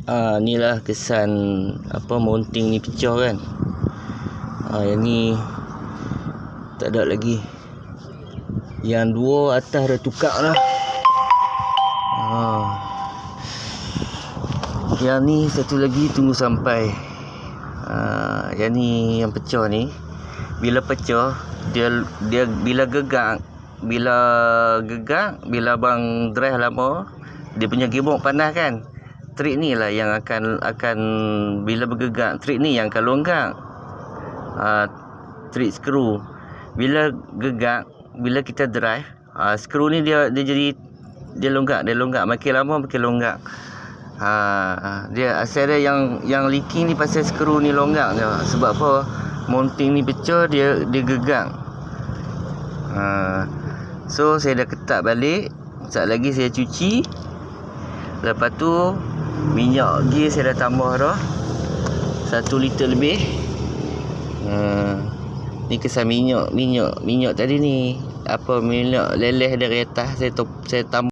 Inilah kesan mounting ni pecah kan. Yang ni tak ada lagi. Yang dua atas dah tukar dah. Yang ni satu lagi tunggu sampai. Yang ni yang pecah ni, bila pecah dia bila gegak, bila abang drive lama, dia punya gearbox panas kan. Trik ni lah yang akan bila bergegak, trik ni yang akan longgar. Trik skru. Bila gegak, bila kita drive, skru ni dia longgar, makin lama makin longgar. Dia asal dia yang leaking ni pasal skru ni longgar je. Sebab apa? Mounting ni pecah, dia gegak. So saya dah ketat balik. Sekejap lagi saya cuci. Lepas tu minyak gear saya dah tambah dah 1 liter lebih. Ni kesan minyak tadi ni. Minyak leleh dari atas saya tambah.